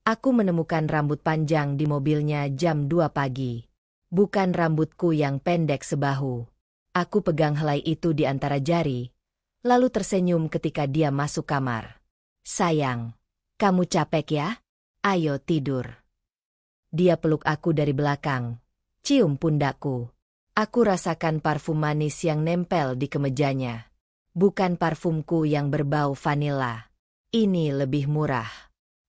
Aku menemukan rambut panjang di mobilnya jam 2 pagi. Bukan rambutku yang pendek sebahu. Aku pegang helai itu di antara jari, lalu tersenyum ketika dia masuk kamar. Sayang, kamu capek ya? Ayo tidur. Dia peluk aku dari belakang, cium pundakku. Aku rasakan parfum manis yang nempel di kemejanya. Bukan parfumku yang berbau vanila. Ini lebih murah.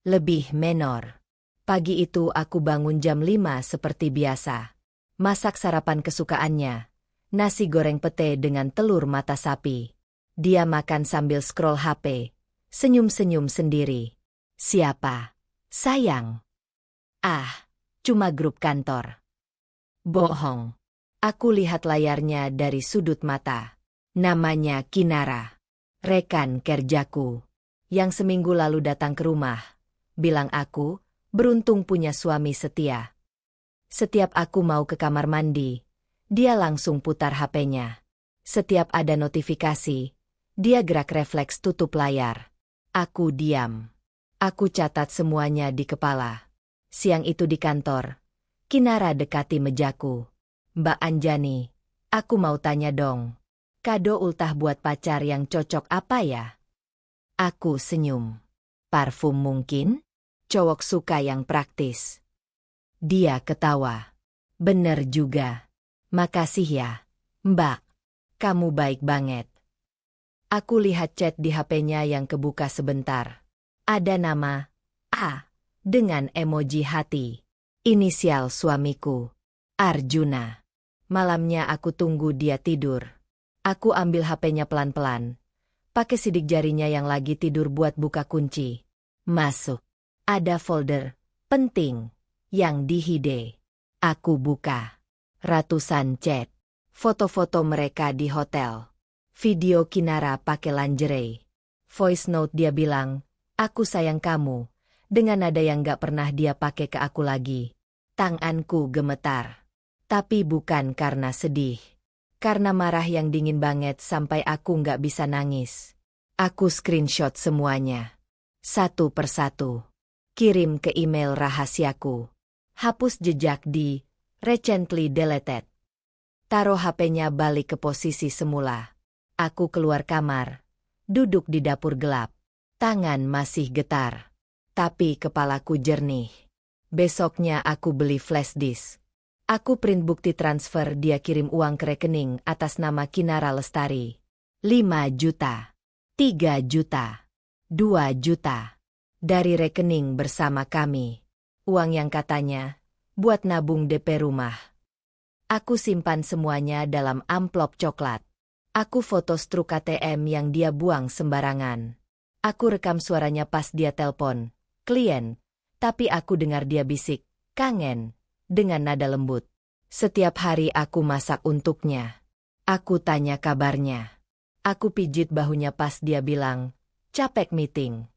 Lebih menor. Pagi itu aku bangun jam 5 seperti biasa. Masak sarapan kesukaannya. Nasi goreng pete dengan telur mata sapi. Dia makan sambil scroll HP. Senyum-senyum sendiri. Siapa? Sayang. Ah, cuma grup kantor. Bohong. Aku lihat layarnya dari sudut mata. Namanya Kinara. Rekan kerjaku. Yang seminggu lalu datang ke rumah. Bilang aku, beruntung punya suami setia. Setiap aku mau ke kamar mandi, dia langsung putar HP-nya. Setiap ada notifikasi, dia gerak refleks tutup layar. Aku diam. Aku catat semuanya di kepala. Siang itu di kantor, Kinara dekati mejaku. Mbak Anjani, aku mau tanya dong. Kado ultah buat pacar yang cocok apa ya? Aku senyum. Parfum mungkin? Cowok suka yang praktis. Dia ketawa. Bener juga. Makasih ya, Mbak. Kamu baik banget. Aku lihat chat di HP-nya yang kebuka sebentar. Ada nama A dengan emoji hati. Inisial suamiku, Arjuna. Malamnya aku tunggu dia tidur. Aku ambil HP-nya pelan-pelan. Pakai sidik jarinya yang lagi tidur buat buka kunci. Masuk. Ada folder penting yang dihide. Aku buka. Ratusan chat. Foto-foto mereka di hotel. Video Kinara pakai lingerie. Voice note dia bilang, aku sayang kamu. Dengan nada yang gak pernah dia pakai ke aku lagi. Tanganku gemetar. Tapi bukan karena sedih. Karena marah yang dingin banget sampai aku gak bisa nangis. Aku screenshot semuanya. Satu persatu. Kirim ke email rahasiaku. Hapus jejak di recently deleted. Taruh HP-nya balik ke posisi semula. Aku keluar kamar. Duduk di dapur gelap. Tangan masih getar. Tapi kepalaku jernih. Besoknya aku beli flash disk. Aku print bukti transfer dia kirim uang ke rekening atas nama Kinara Lestari. 5 juta. 3 juta. 2 juta. Dari rekening bersama kami. Uang yang katanya, buat nabung DP rumah. Aku simpan semuanya dalam amplop coklat. Aku foto struk ATM yang dia buang sembarangan. Aku rekam suaranya pas dia telpon, klien. Tapi aku dengar dia bisik, kangen, dengan nada lembut. Setiap hari aku masak untuknya. Aku tanya kabarnya. Aku pijit bahunya pas dia bilang, capek meeting.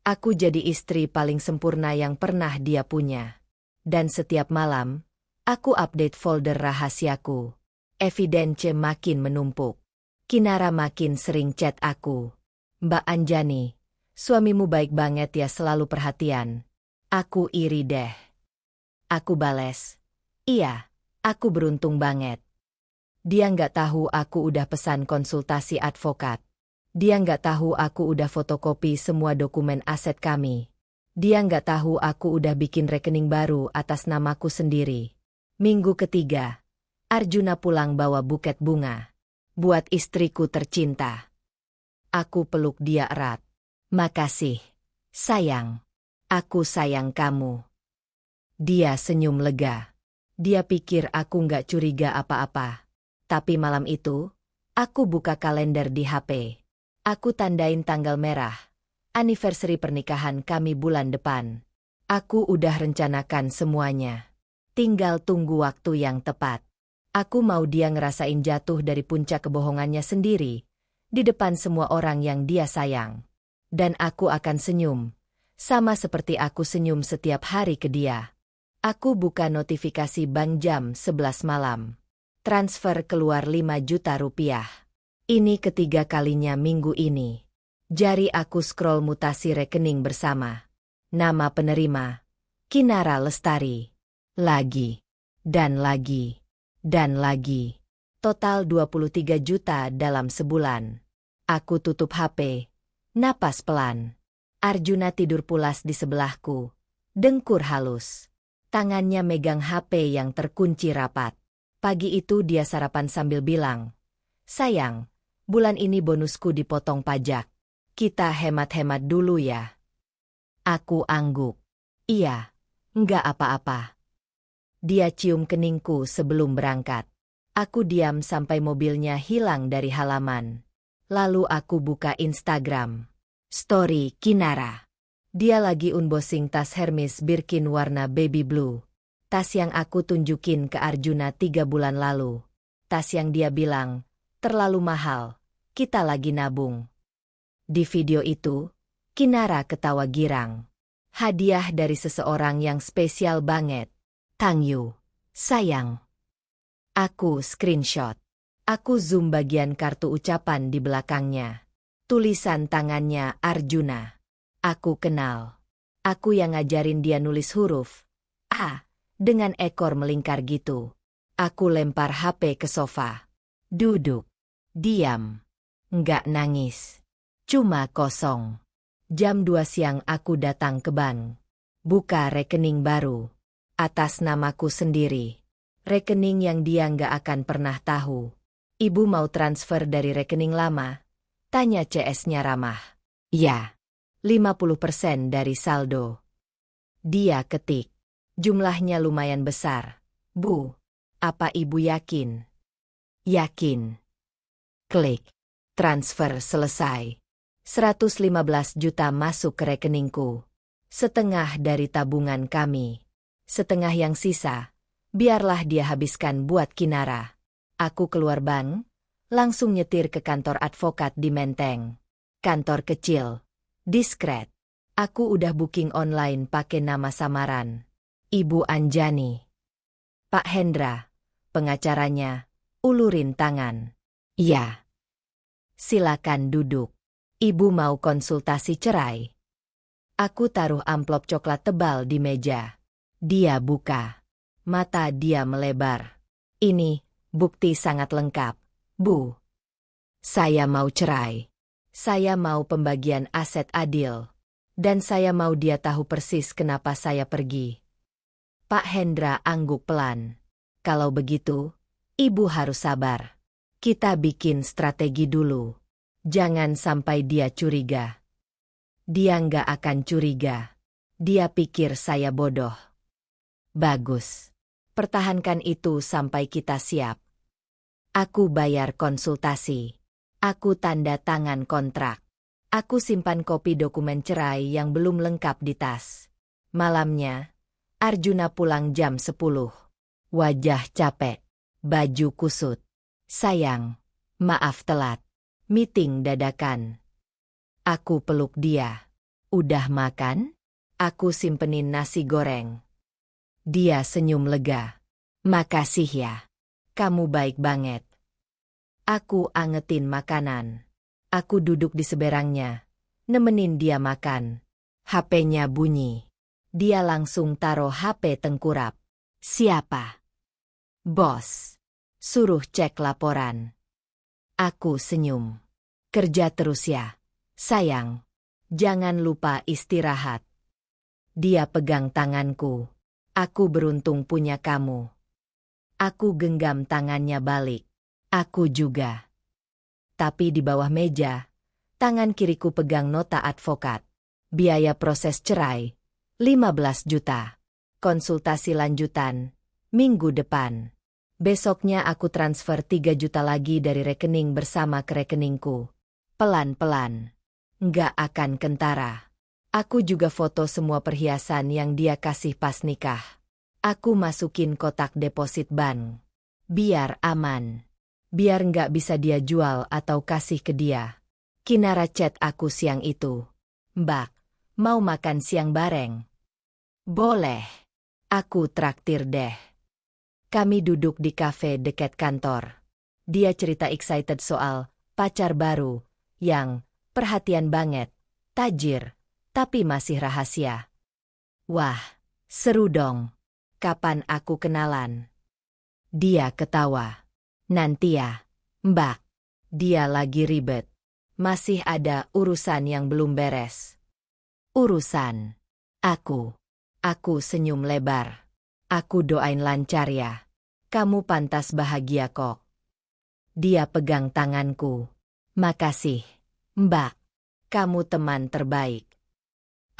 Aku jadi istri paling sempurna yang pernah dia punya. Dan setiap malam, aku update folder rahasiaku. Evidence makin menumpuk. Kinara makin sering chat aku. Mbak Anjani, suamimu baik banget ya, selalu perhatian. Aku iri deh. Aku bales. Iya, aku beruntung banget. Dia nggak tahu aku udah pesan konsultasi advokat. Dia nggak tahu aku udah fotokopi semua dokumen aset kami. Dia nggak tahu aku udah bikin rekening baru atas namaku sendiri. Minggu ketiga, Arjuna pulang bawa buket bunga. Buat istriku tercinta. Aku peluk dia erat. Makasih, sayang. Aku sayang kamu. Dia senyum lega. Dia pikir aku nggak curiga apa-apa. Tapi malam itu, aku buka kalender di HP. Aku tandain tanggal merah. Anniversary pernikahan kami bulan depan. Aku udah rencanakan semuanya. Tinggal tunggu waktu yang tepat. Aku mau dia ngerasain jatuh dari puncak kebohongannya sendiri. Di depan semua orang yang dia sayang. Dan aku akan senyum. Sama seperti aku senyum setiap hari ke dia. Aku buka notifikasi bank jam 11 malam. Transfer keluar 5 juta rupiah. Ini ketiga kalinya minggu ini. Jari aku scroll mutasi rekening bersama. Nama penerima, Kinara Lestari. Lagi. Dan lagi. Dan lagi. Total 23 juta dalam sebulan. Aku tutup HP. Napas pelan. Arjuna tidur pulas di sebelahku. Dengkur halus. Tangannya megang HP yang terkunci rapat. Pagi itu dia sarapan sambil bilang, "Sayang, bulan ini bonusku dipotong pajak. Kita hemat-hemat dulu ya." Aku angguk. "Iya, enggak apa-apa." Dia cium keningku sebelum berangkat. Aku diam sampai mobilnya hilang dari halaman. Lalu aku buka Instagram. Story Kinara. Dia lagi unboxing tas Hermes Birkin warna baby blue. Tas yang aku tunjukin ke Arjuna 3 bulan lalu. Tas yang dia bilang, terlalu mahal, kita lagi nabung. Di video itu, Kinara ketawa girang. Hadiah dari seseorang yang spesial banget. Thank you, sayang. Aku screenshot. Aku zoom bagian kartu ucapan di belakangnya. Tulisan tangannya Arjuna. Aku kenal. Aku yang ngajarin dia nulis huruf A dengan ekor melingkar gitu. Aku lempar HP ke sofa. Duduk. Diam. Nggak nangis. Cuma kosong. Jam 2 siang aku datang ke bank. Buka rekening baru. Atas namaku sendiri. Rekening yang dia nggak akan pernah tahu. Ibu mau transfer dari rekening lama? Tanya CS-nya ramah. Ya. 50% dari saldo. Dia ketik. Jumlahnya lumayan besar. Bu, apa ibu yakin? Yakin. Klik. Transfer selesai. 115 juta masuk ke rekeningku. Setengah dari tabungan kami. Setengah yang sisa, biarlah dia habiskan buat Kinara. Aku keluar bank, langsung nyetir ke kantor advokat di Menteng. Kantor kecil, diskret. Aku udah booking online pakai nama samaran. Ibu Anjani. Pak Hendra, pengacaranya, ulurin tangan. Ya. Silakan duduk. Ibu mau konsultasi cerai. Aku taruh amplop coklat tebal di meja. Dia buka. Mata dia melebar. Ini, bukti sangat lengkap, Bu. Saya mau cerai. Saya mau pembagian aset adil. Dan saya mau dia tahu persis kenapa saya pergi. Pak Hendra angguk pelan. Kalau begitu, Ibu harus sabar. Kita bikin strategi dulu. Jangan sampai dia curiga. Dia nggak akan curiga. Dia pikir saya bodoh. Bagus. Pertahankan itu sampai kita siap. Aku bayar konsultasi. Aku tanda tangan kontrak. Aku simpan kopi dokumen cerai yang belum lengkap di tas. Malamnya, Arjuna pulang jam 10. Wajah capek. Baju kusut. Sayang, maaf telat. Meeting dadakan. Aku peluk dia. Udah makan? Aku simpenin nasi goreng. Dia senyum lega. Makasih ya. Kamu baik banget. Aku angetin makanan. Aku duduk di seberangnya. Nemenin dia makan. HP-nya bunyi. Dia langsung taruh HP tengkurap. Siapa? Bos. Suruh cek laporan. Aku senyum. Kerja terus ya. Sayang. Jangan lupa istirahat. Dia pegang tanganku. Aku beruntung punya kamu. Aku genggam tangannya balik. Aku juga. Tapi di bawah meja, tangan kiriku pegang nota advokat. Biaya proses cerai, 15 juta. Konsultasi lanjutan, minggu depan. Besoknya aku transfer 3 juta lagi dari rekening bersama ke rekeningku. Pelan-pelan. Nggak akan kentara. Aku juga foto semua perhiasan yang dia kasih pas nikah. Aku masukin kotak deposit bank. Biar aman. Biar nggak bisa dia jual atau kasih ke dia. Kinara chat aku siang itu. Mbak, mau makan siang bareng? Boleh. Aku traktir deh. Kami duduk di kafe dekat kantor. Dia cerita excited soal pacar baru yang perhatian banget, tajir, tapi masih rahasia. Wah, seru dong. Kapan aku kenalan? Dia ketawa. Nanti ya, Mbak. Dia lagi ribet. Masih ada urusan yang belum beres. Urusan? Aku. Aku senyum lebar. Aku doain lancar ya. Kamu pantas bahagia kok. Dia pegang tanganku. Makasih, Mbak. Kamu teman terbaik.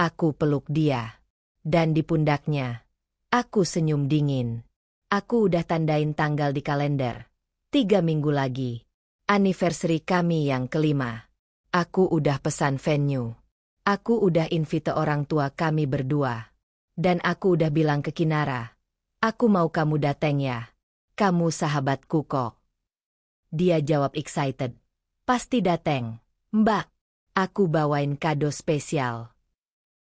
Aku peluk dia. Dan di pundaknya, aku senyum dingin. Aku udah tandain tanggal di kalender. 3 minggu lagi. Anniversary kami yang kelima. Aku udah pesan venue. Aku udah invite orang tua kami berdua. Dan aku udah bilang ke Kinara. Aku mau kamu dateng ya. Kamu sahabatku kok. Dia jawab excited. Pasti dateng, Mbak. Aku bawain kado spesial.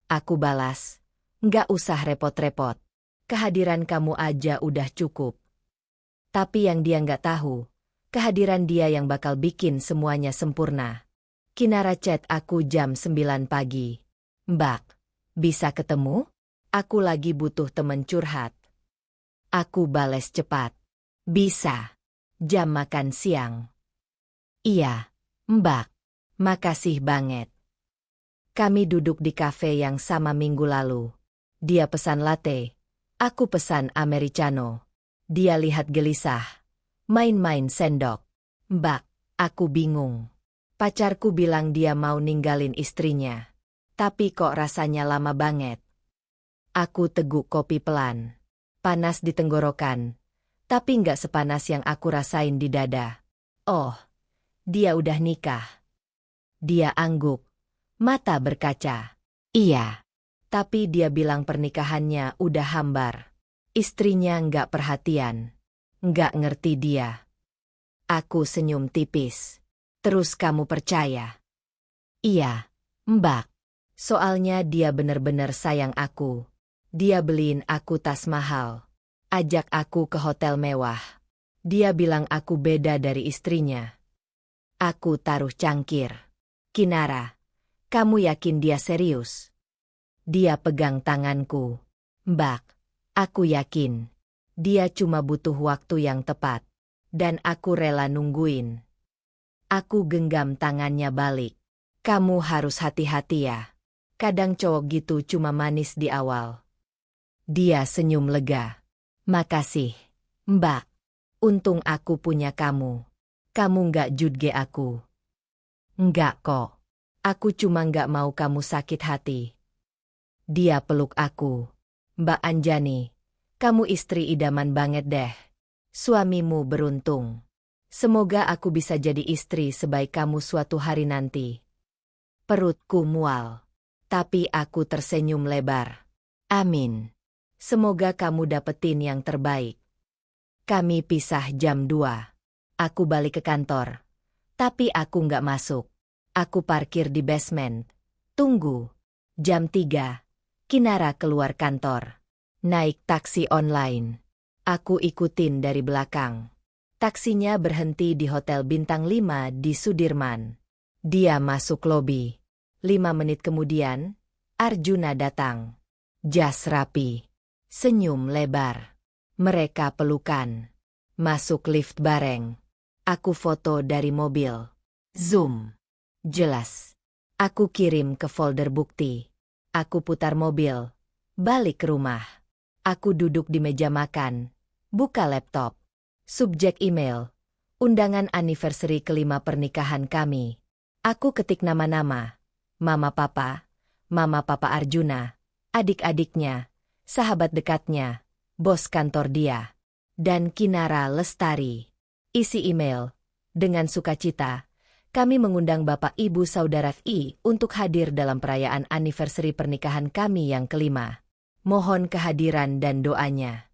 Aku balas. Nggak usah repot-repot. Kehadiran kamu aja udah cukup. Tapi yang dia nggak tahu, kehadiran dia yang bakal bikin semuanya sempurna. Kinara chat aku jam 9 pagi. Mbak, bisa ketemu? Aku lagi butuh temen curhat. Aku bales cepat. Bisa. Jam makan siang. Iya, Mbak. Makasih banget. Kami duduk di kafe yang sama minggu lalu. Dia pesan latte. Aku pesan americano. Dia lihat gelisah. Main-main sendok. Mbak, aku bingung. Pacarku bilang dia mau ninggalin istrinya. Tapi kok rasanya lama banget. Aku teguk kopi pelan. Panas di tenggorokan. Tapi nggak sepanas yang aku rasain di dada. Oh, dia udah nikah. Dia angguk. Mata berkaca. Iya. Tapi dia bilang pernikahannya udah hambar. Istrinya nggak perhatian. Nggak ngerti dia. Aku senyum tipis. Terus kamu percaya? Iya, Mbak. Soalnya dia bener-bener sayang aku. Dia beliin aku tas mahal. Ajak aku ke hotel mewah. Dia bilang aku beda dari istrinya. Aku taruh cangkir. Kinara. Kamu yakin dia serius? Dia pegang tanganku. Mbak, aku yakin. Dia cuma butuh waktu yang tepat. Dan aku rela nungguin. Aku genggam tangannya balik. Kamu harus hati-hati ya. Kadang cowok gitu cuma manis di awal. Dia senyum lega. Makasih, Mbak. Untung aku punya kamu. Kamu nggak judge aku. Nggak kok. Aku cuma nggak mau kamu sakit hati. Dia peluk aku. Mbak Anjani, kamu istri idaman banget deh. Suamimu beruntung. Semoga aku bisa jadi istri sebaik kamu suatu hari nanti. Perutku mual. Tapi aku tersenyum lebar. Amin. Semoga kamu dapetin yang terbaik. Kami pisah jam 2. Aku balik ke kantor. Tapi aku nggak masuk. Aku parkir di basement. Tunggu. Jam 3. Kinara keluar kantor. Naik taksi online. Aku ikutin dari belakang. Taksinya berhenti di Hotel Bintang 5 di Sudirman. Dia masuk lobi. 5 menit kemudian, Arjuna datang. Jas rapi. Senyum lebar. Mereka pelukan. Masuk lift bareng. Aku foto dari mobil. Zoom. Jelas. Aku kirim ke folder bukti. Aku putar mobil. Balik ke rumah. Aku duduk di meja makan. Buka laptop. Subjek email. Undangan anniversary kelima pernikahan kami. Aku ketik nama-nama. Mama Papa Arjuna, adik-adiknya, sahabat dekatnya, bos kantor dia, dan Kinara Lestari. Isi email. Dengan sukacita, kami mengundang Bapak Ibu Saudara I untuk hadir dalam perayaan anniversary pernikahan kami yang kelima. Mohon kehadiran dan doanya.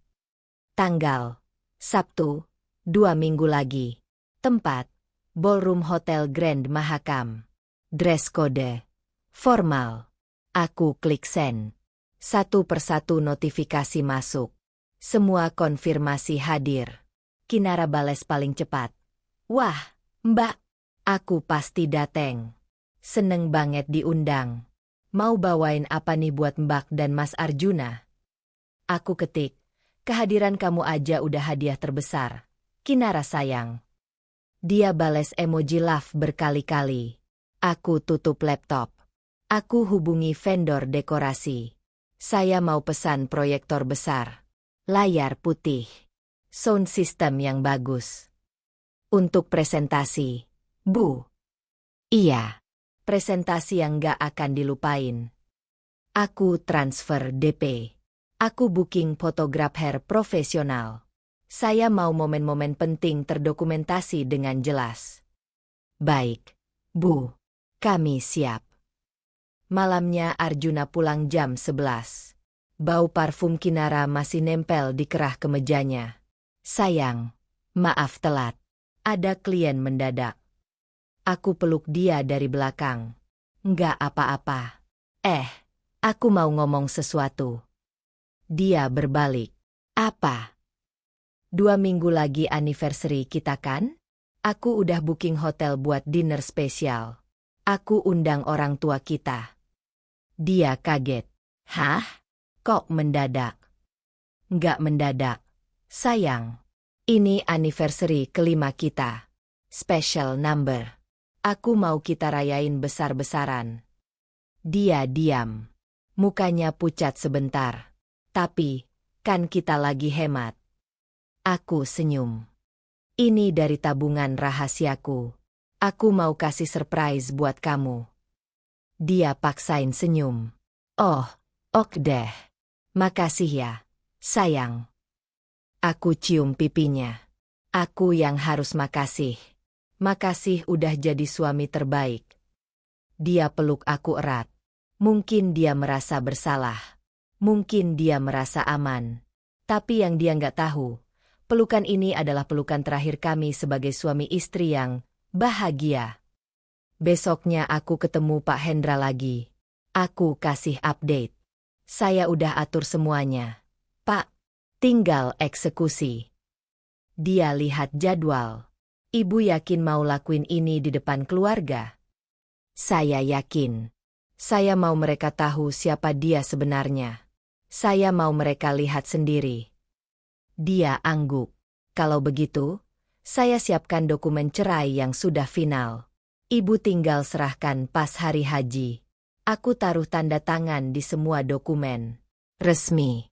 Tanggal. Sabtu, 2 minggu lagi. Tempat. Ballroom Hotel Grand Mahakam. Dress code. Formal. Aku klik send. Satu persatu notifikasi masuk. Semua konfirmasi hadir. Kinara bales paling cepat. Wah, Mbak. Aku pasti dateng. Seneng banget diundang. Mau bawain apa nih buat Mbak dan Mas Arjuna? Aku ketik, kehadiran kamu aja udah hadiah terbesar. Kinara sayang. Dia bales emoji love berkali-kali. Aku tutup laptop. Aku hubungi vendor dekorasi. Saya mau pesan proyektor besar. Layar putih. Sound system yang bagus. Untuk presentasi. Bu. Iya. Presentasi yang gak akan dilupain. Aku transfer DP. Aku booking fotografer profesional. Saya mau momen-momen penting terdokumentasi dengan jelas. Baik, Bu. Kami siap. Malamnya Arjuna pulang jam 11. Bau parfum Kinara masih nempel di kerah kemejanya. Sayang, maaf telat. Ada klien mendadak. Aku peluk dia dari belakang. Nggak apa-apa. Aku mau ngomong sesuatu. Dia berbalik. Apa? 2 minggu lagi anniversary kita kan? Aku udah booking hotel buat dinner spesial. Aku undang orang tua kita. Dia kaget. Hah? Kok mendadak? Nggak mendadak. Sayang. Ini anniversary kelima kita. Special number. Aku mau kita rayain besar-besaran. Dia diam. Mukanya pucat sebentar. Tapi, kan kita lagi hemat. Aku senyum. Ini dari tabungan rahasiaku. Aku mau kasih surprise buat kamu. Dia paksain senyum. Oh, ok deh. Makasih ya, sayang. Aku cium pipinya. Aku yang harus makasih. Makasih udah jadi suami terbaik. Dia peluk aku erat. Mungkin dia merasa bersalah. Mungkin dia merasa aman. Tapi yang dia nggak tahu, pelukan ini adalah pelukan terakhir kami sebagai suami istri yang bahagia. Besoknya aku ketemu Pak Hendra lagi. Aku kasih update. Saya udah atur semuanya. Pak, tinggal eksekusi. Dia lihat jadwal. Ibu yakin mau lakuin ini di depan keluarga? Saya yakin. Saya mau mereka tahu siapa dia sebenarnya. Saya mau mereka lihat sendiri. Dia angguk. Kalau begitu, saya siapkan dokumen cerai yang sudah final. Ibu tinggal serahkan pas hari haji. Aku taruh tanda tangan di semua dokumen. Resmi.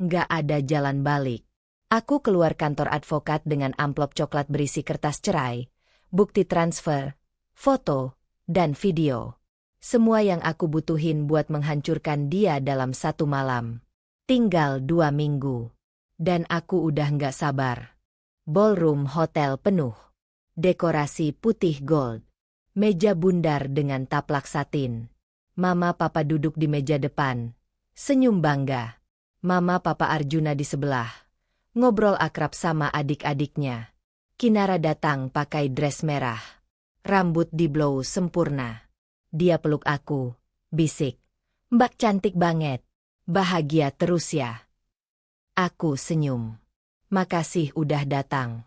Nggak ada jalan balik. Aku keluar kantor advokat dengan amplop coklat berisi kertas cerai, bukti transfer, foto, dan video. Semua yang aku butuhin buat menghancurkan dia dalam 1 malam. Tinggal 2 minggu. Dan aku udah nggak sabar. Ballroom hotel penuh. Dekorasi putih gold. Meja bundar dengan taplak satin. Mama papa duduk di meja depan. Senyum bangga. Mama papa Arjuna di sebelah. Ngobrol akrab sama adik-adiknya. Kinara datang pakai dress merah. Rambut di blow sempurna. Dia peluk aku. Bisik. Mbak cantik banget. Bahagia terus ya. Aku senyum. Makasih udah datang.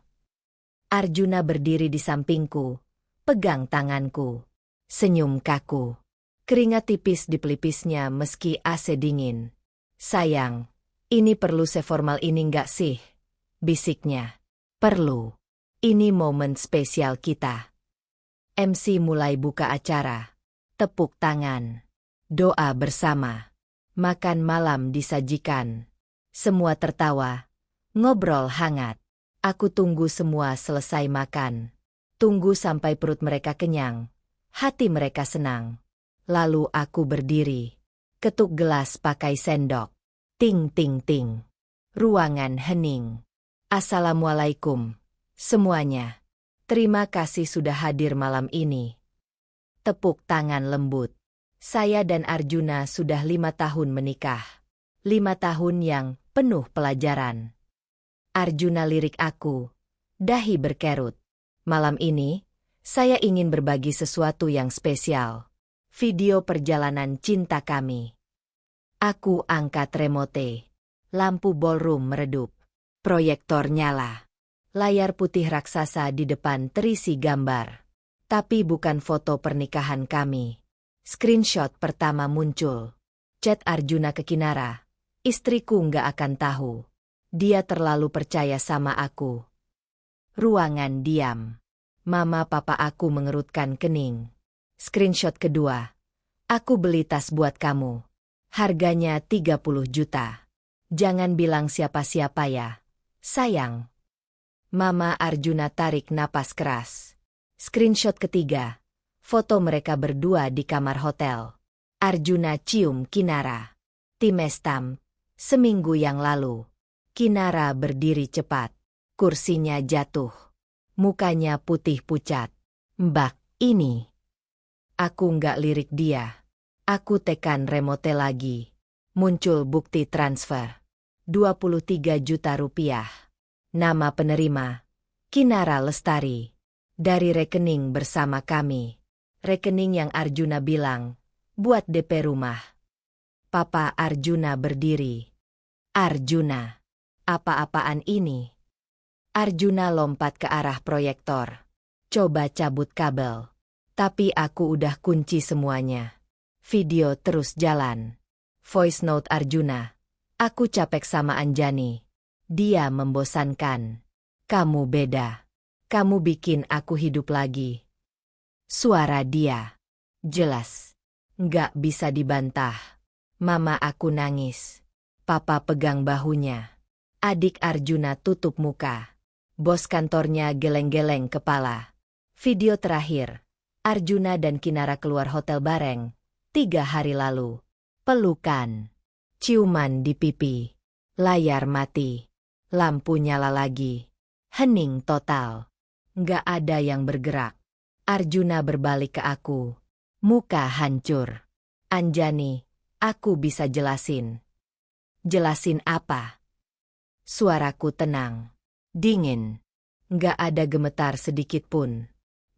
Arjuna berdiri di sampingku. Pegang tanganku. Senyum kaku. Keringat tipis di pelipisnya meski AC dingin. Sayang. Ini perlu seformal ini nggak sih? Bisiknya. Perlu. Ini momen spesial kita. MC mulai buka acara. Tepuk tangan. Doa bersama. Makan malam disajikan. Semua tertawa. Ngobrol hangat. Aku tunggu semua selesai makan. Tunggu sampai perut mereka kenyang. Hati mereka senang. Lalu aku berdiri. Ketuk gelas pakai sendok. Ting ting ting. Ruangan hening. Assalamualaikum. Semuanya. Terima kasih sudah hadir malam ini. Tepuk tangan lembut. Saya dan Arjuna sudah 5 tahun menikah. 5 tahun yang penuh pelajaran. Arjuna lirik aku. Dahi berkerut. Malam ini, saya ingin berbagi sesuatu yang spesial. Video perjalanan cinta kami. Aku angkat remote. Lampu ballroom meredup. Proyektor nyala. Layar putih raksasa di depan terisi gambar. Tapi bukan foto pernikahan kami. Screenshot pertama muncul. Chat Arjuna ke Kinara. Istriku nggak akan tahu. Dia terlalu percaya sama aku. Ruangan diam. Mama papa aku mengerutkan kening. Screenshot kedua. Aku beli tas buat kamu. Harganya 30 juta. Jangan bilang siapa-siapa ya. Sayang. Mama Arjuna tarik napas keras. Screenshot ketiga. Foto mereka berdua di kamar hotel. Arjuna cium Kinara. Timestam. Seminggu yang lalu. Kinara berdiri cepat. Kursinya jatuh. Mukanya putih pucat. Mbak, ini. Aku nggak lirik dia. Aku tekan remote lagi. Muncul bukti transfer. 23 juta rupiah. Nama penerima. Kinara Lestari. Dari rekening bersama kami. Rekening yang Arjuna bilang, buat DP rumah. Papa Arjuna berdiri. Arjuna. Apa-apaan ini? Arjuna lompat ke arah proyektor. Coba cabut kabel. Tapi aku udah kunci semuanya. Video terus jalan. Voice note Arjuna. Aku capek sama Anjani. Dia membosankan. Kamu beda. Kamu bikin aku hidup lagi. Suara dia. Jelas. Nggak bisa dibantah. Mama aku nangis. Papa pegang bahunya. Adik Arjuna tutup muka. Bos kantornya geleng-geleng kepala. Video terakhir. Arjuna dan Kinara keluar hotel bareng. 3 hari lalu. Pelukan. Ciuman di pipi. Layar mati. Lampu nyala lagi. Hening total. Nggak ada yang bergerak. Arjuna berbalik ke aku. Muka hancur. Anjani, aku bisa jelasin. Jelasin apa? Suaraku tenang. Dingin. Nggak ada gemetar sedikit pun.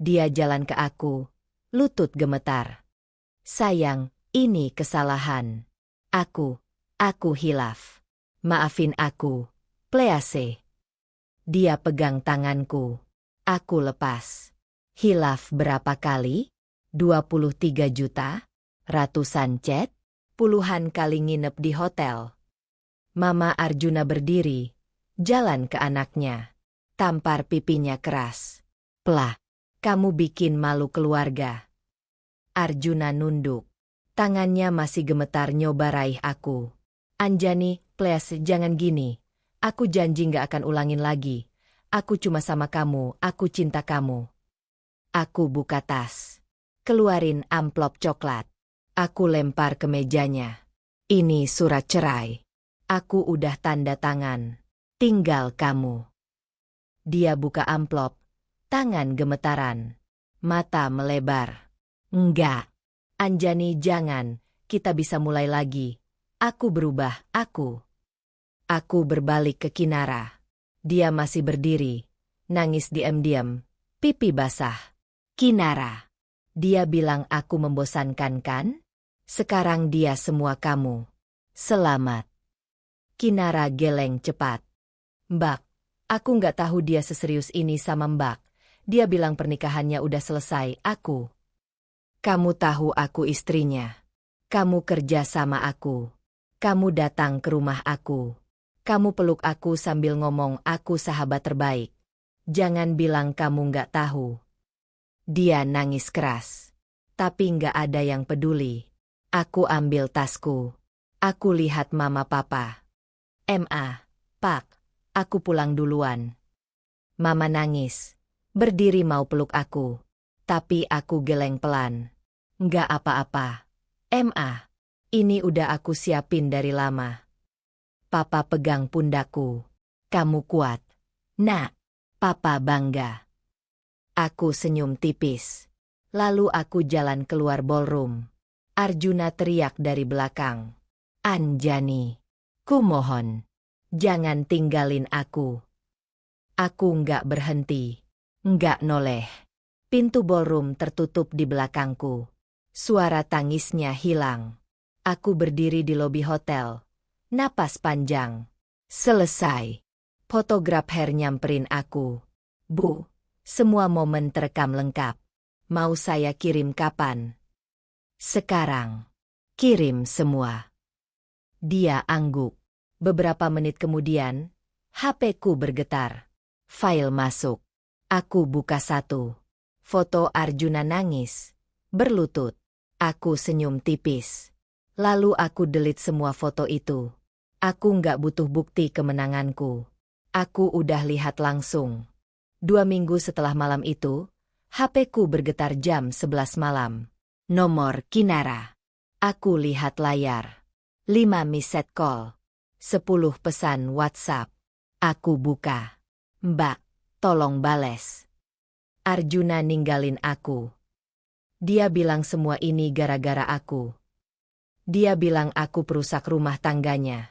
Dia jalan ke aku. Lutut gemetar. Sayang, ini kesalahan. Aku hilaf. Maafin aku. Please. Dia pegang tanganku. Aku lepas. Hilaf berapa kali? 23 juta? Ratusan chat? Puluhan kali nginep di hotel. Mama Arjuna berdiri. Jalan ke anaknya. Tampar pipinya keras. Pelah. Kamu bikin malu keluarga. Arjuna nunduk. Tangannya masih gemetar nyoba raih aku. Anjani, please jangan gini. Aku janji gak akan ulangin lagi. Aku cuma sama kamu, aku cinta kamu. Aku buka tas. Keluarin amplop coklat. Aku lempar ke mejanya. Ini surat cerai. Aku udah tanda tangan. Tinggal kamu. Dia buka amplop. Tangan gemetaran. Mata melebar. Enggak. Anjani jangan. Kita bisa mulai lagi. Aku berubah, aku. Aku berbalik ke Kinara. Dia masih berdiri. Nangis diam-diam. Pipi basah. Kinara. Dia bilang aku membosankan kan? Sekarang dia semua kamu. Selamat. Kinara geleng cepat. Mbak, aku nggak tahu dia seserius ini sama Mbak. Dia bilang pernikahannya udah selesai, aku. Kamu tahu aku istrinya. Kamu kerja sama aku. Kamu datang ke rumah aku. Kamu peluk aku sambil ngomong aku sahabat terbaik. Jangan bilang kamu nggak tahu. Dia nangis keras. Tapi nggak ada yang peduli. Aku ambil tasku. Aku lihat mama papa. Pak, aku pulang duluan. Mama nangis. Berdiri mau peluk aku. Tapi aku geleng pelan. Nggak apa-apa. Ini udah aku siapin dari lama. Papa pegang pundakku. Kamu kuat. Nak. Papa bangga. Aku senyum tipis. Lalu aku jalan keluar ballroom. Arjuna teriak dari belakang. Anjani. Kumohon. Jangan tinggalin aku. Aku nggak berhenti. Nggak noleh. Pintu ballroom tertutup di belakangku. Suara tangisnya hilang. Aku berdiri di lobi hotel. Napas panjang. Selesai. Fotografer nyamperin aku. Bu, semua momen terekam lengkap. Mau saya kirim kapan? Sekarang. Kirim semua. Dia angguk. Beberapa menit kemudian, HP-ku bergetar. File masuk. Aku buka satu. Foto Arjuna nangis. Berlutut. Aku senyum tipis. Lalu aku delete semua foto itu. Aku nggak butuh bukti kemenanganku. Aku udah lihat langsung. 2 minggu setelah malam itu, HP-ku bergetar jam 11 malam. Nomor Kinara. Aku lihat layar. 5 missed call. 10 pesan WhatsApp. Aku buka. Mbak, tolong bales. Arjuna ninggalin aku. Dia bilang semua ini gara-gara aku. Dia bilang aku perusak rumah tangganya.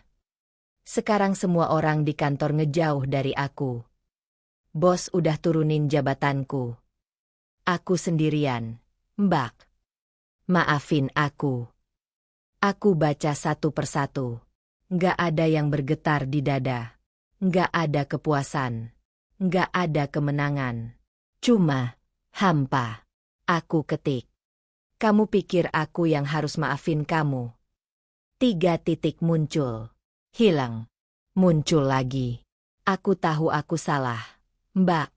Sekarang semua orang di kantor ngejauh dari aku. Bos udah turunin jabatanku. Aku sendirian. Mbak, maafin aku. Aku baca satu persatu. Nggak ada yang bergetar di dada. Nggak ada kepuasan. Nggak ada kemenangan. Cuma hampa. Aku ketik. Kamu pikir aku yang harus maafin kamu? 3 titik muncul. Hilang. Muncul lagi. Aku tahu aku salah. Mbak.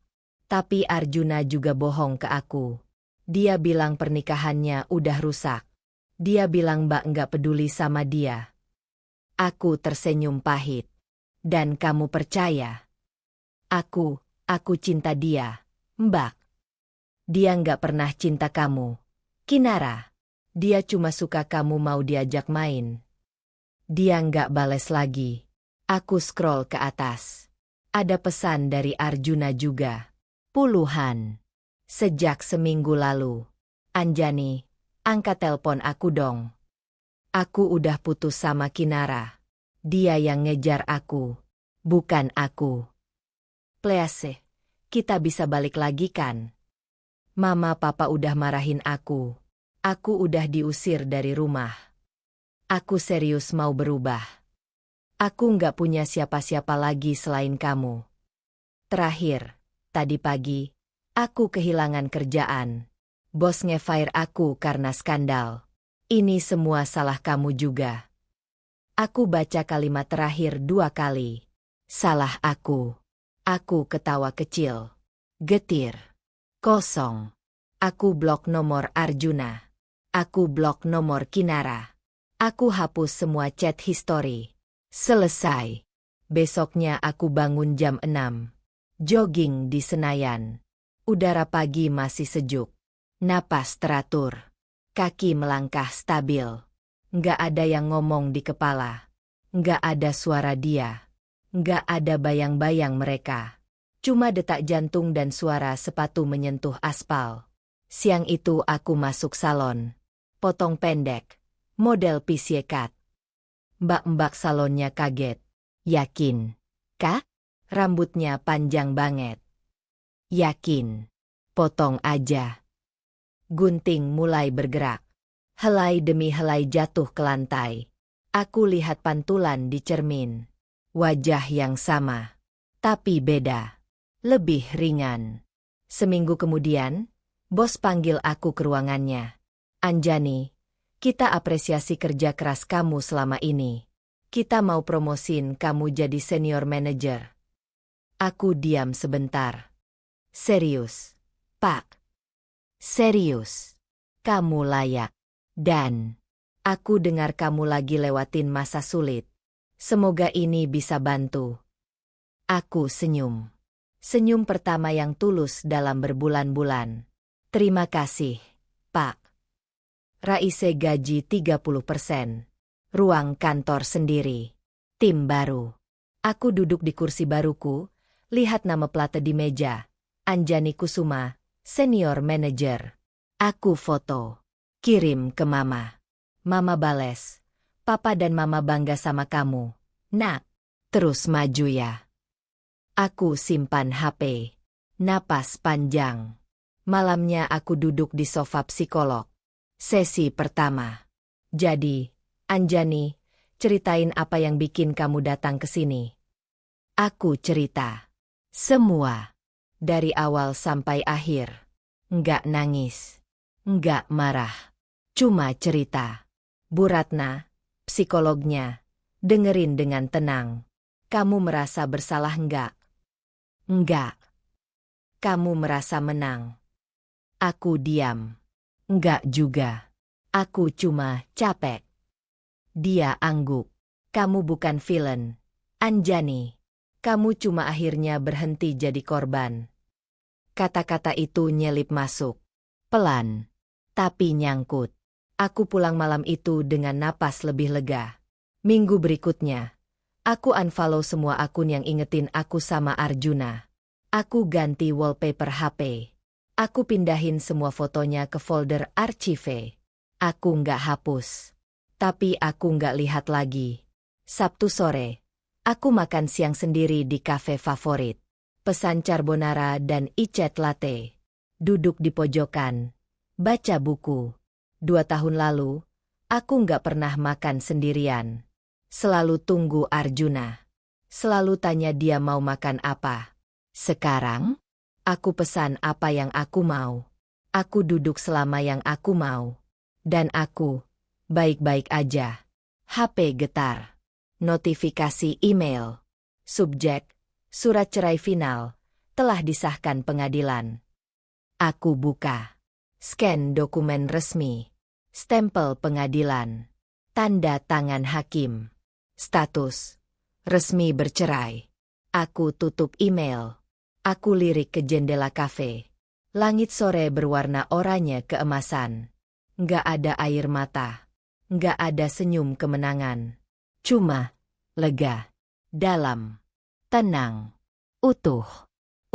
Tapi Arjuna juga bohong ke aku. Dia bilang pernikahannya udah rusak. Dia bilang Mbak nggak peduli sama dia. Aku tersenyum pahit. Dan kamu percaya? Aku cinta dia. Mbak. Dia nggak pernah cinta kamu. Kinara. Dia cuma suka kamu mau diajak main. Dia nggak bales lagi. Aku scroll ke atas. Ada pesan dari Arjuna juga. Puluhan. Sejak seminggu lalu. Anjani, angkat telepon aku dong. Aku udah putus sama Kinara. Dia yang ngejar aku. Bukan aku. Please, kita bisa balik lagi kan? Mama papa udah marahin aku. Aku udah diusir dari rumah. Aku serius mau berubah. Aku nggak punya siapa-siapa lagi selain kamu. Terakhir, tadi pagi, aku kehilangan kerjaan. Bos nge-fire aku karena skandal. Ini semua salah kamu juga. Aku baca kalimat terakhir 2 kali. Salah aku. Aku ketawa kecil. Getir. Kosong. Aku blok nomor Arjuna. Aku blok nomor Kinara. Aku hapus semua chat history. Selesai. Besoknya aku bangun jam 6. Jogging di Senayan. Udara pagi masih sejuk. Napas teratur. Kaki melangkah stabil. Nggak ada yang ngomong di kepala. Nggak ada suara dia. Nggak ada bayang-bayang mereka. Cuma detak jantung dan suara sepatu menyentuh aspal. Siang itu aku masuk salon. Potong pendek. Model pisiekat. Mbak-mbak salonnya kaget. Yakin? Kak? Rambutnya panjang banget. Yakin. Potong aja. Gunting mulai bergerak. Helai demi helai jatuh ke lantai. Aku lihat pantulan di cermin. Wajah yang sama. Tapi beda. Lebih ringan. Seminggu kemudian, bos panggil aku ke ruangannya. Anjani, kita apresiasi kerja keras kamu selama ini. Kita mau promosin kamu jadi senior manager. Aku diam sebentar. Serius, Pak. Serius. Kamu layak. Dan aku dengar kamu lagi lewatin masa sulit. Semoga ini bisa bantu. Aku senyum. Senyum pertama yang tulus dalam berbulan-bulan. Terima kasih, Pak. Raise gaji 30%. Ruang kantor sendiri. Tim baru. Aku duduk di kursi baruku, lihat nama plate di meja. Anjani Kusuma, Senior Manager. Aku foto. Kirim ke Mama. Mama bales. Papa dan Mama bangga sama kamu. Nak, terus maju ya. Aku simpan HP. Napas panjang. Malamnya aku duduk di sofa psikolog. Sesi pertama. Jadi, Anjani, ceritain apa yang bikin kamu datang ke sini. Aku cerita. Semua. Dari awal sampai akhir. Nggak nangis. Nggak marah. Cuma cerita. Bu Ratna, psikolognya, dengerin dengan tenang. Kamu merasa bersalah enggak? Enggak. Kamu merasa menang? Aku diam. Enggak juga. Aku cuma capek. Dia angguk. Kamu bukan villain, Anjani. Kamu cuma akhirnya berhenti jadi korban. Kata-kata itu nyelip masuk. Pelan. Tapi nyangkut. Aku pulang malam itu dengan napas lebih lega. Minggu berikutnya, aku unfollow semua akun yang ingetin aku sama Arjuna. Aku ganti wallpaper HP. Aku pindahin semua fotonya ke folder archive. Aku nggak hapus. Tapi aku nggak lihat lagi. Sabtu sore, aku makan siang sendiri di kafe favorit. Pesan carbonara dan iced latte. Duduk di pojokan. Baca buku. 2 tahun lalu, aku nggak pernah makan sendirian. Selalu tunggu Arjuna. Selalu tanya dia mau makan apa. Sekarang, aku pesan apa yang aku mau. Aku duduk selama yang aku mau. Dan aku, baik-baik aja. HP getar. Notifikasi email. Subjek, surat cerai final, telah disahkan pengadilan. Aku buka. Scan dokumen resmi. Stempel pengadilan. Tanda tangan hakim. Status. Resmi bercerai. Aku tutup email. Aku lirik ke jendela kafe. Langit sore berwarna oranye keemasan. Nggak ada air mata. Nggak ada senyum kemenangan. Cuma lega. Dalam. Tenang. Utuh.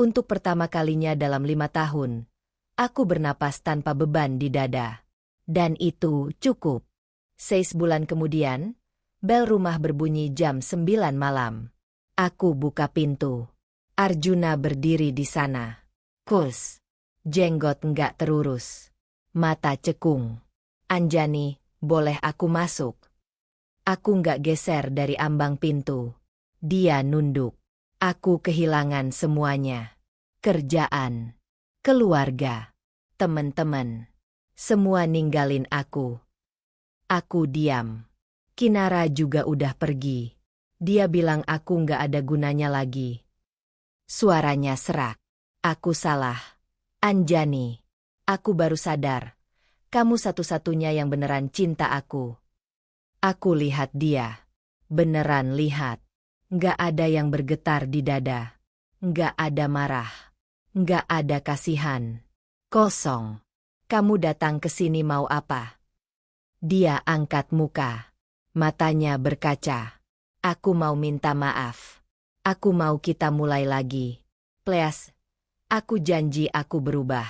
Untuk pertama kalinya dalam 5 tahun, aku bernapas tanpa beban di dada. Dan itu cukup. 6 bulan kemudian, bel rumah berbunyi jam 9 malam. Aku buka pintu. Arjuna berdiri di sana. Kus. Jenggot nggak terurus. Mata cekung. Anjani, boleh aku masuk? Aku nggak geser dari ambang pintu. Dia nunduk. Aku kehilangan semuanya. Kerjaan. Keluarga. Teman-teman. Semua ninggalin aku. Aku diam. Kinara juga udah pergi. Dia bilang aku nggak ada gunanya lagi. Suaranya serak. Aku salah. Anjani. Aku baru sadar. Kamu satu-satunya yang beneran cinta aku. Aku lihat dia. Beneran lihat. Nggak ada yang bergetar di dada. Nggak ada marah. Nggak ada kasihan. Kosong. Kamu datang ke sini mau apa? Dia angkat muka. Matanya berkaca. Aku mau minta maaf. Aku mau kita mulai lagi. Please. Aku janji aku berubah.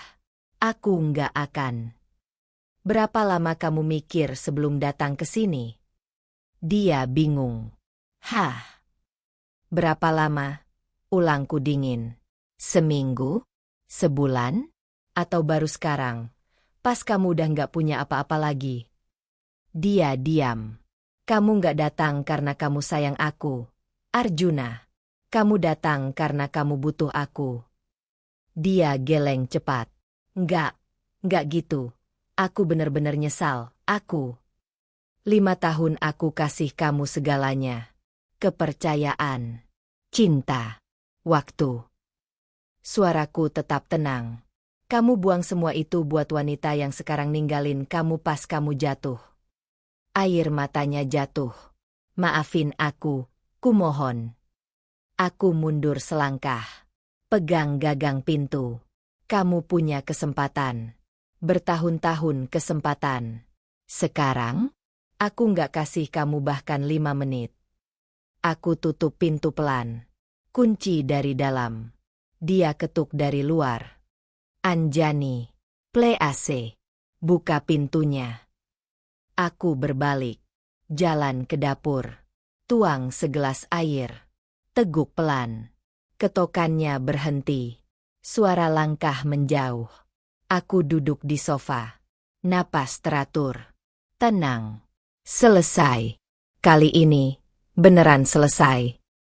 Aku nggak akan. Berapa lama kamu mikir sebelum datang ke sini? Dia bingung. Hah? Berapa lama? Ulangku dingin. Seminggu? Sebulan? Atau baru sekarang? Pas kamu udah nggak punya apa-apa lagi. Dia diam. Kamu nggak datang karena kamu sayang aku, Arjuna. Kamu datang karena kamu butuh aku. Dia geleng cepat. Nggak gitu. Aku bener-bener nyesal, aku. 5 tahun aku kasih kamu segalanya. Kepercayaan. Cinta. Waktu. Suaraku tetap tenang. Kamu buang semua itu buat wanita yang sekarang ninggalin kamu pas kamu jatuh. Air matanya jatuh. Maafin aku, kumohon. Aku mundur selangkah. Pegang gagang pintu. Kamu punya kesempatan. Bertahun-tahun kesempatan. Sekarang, aku nggak kasih kamu bahkan 5 menit. Aku tutup pintu pelan. Kunci dari dalam. Dia ketuk dari luar. Anjani, play AC. Buka pintunya. Aku berbalik. Jalan ke dapur. Tuang segelas air. Teguk pelan. Ketokannya berhenti. Suara langkah menjauh. Aku duduk di sofa. Napas teratur. Tenang. Selesai. Kali ini, beneran selesai.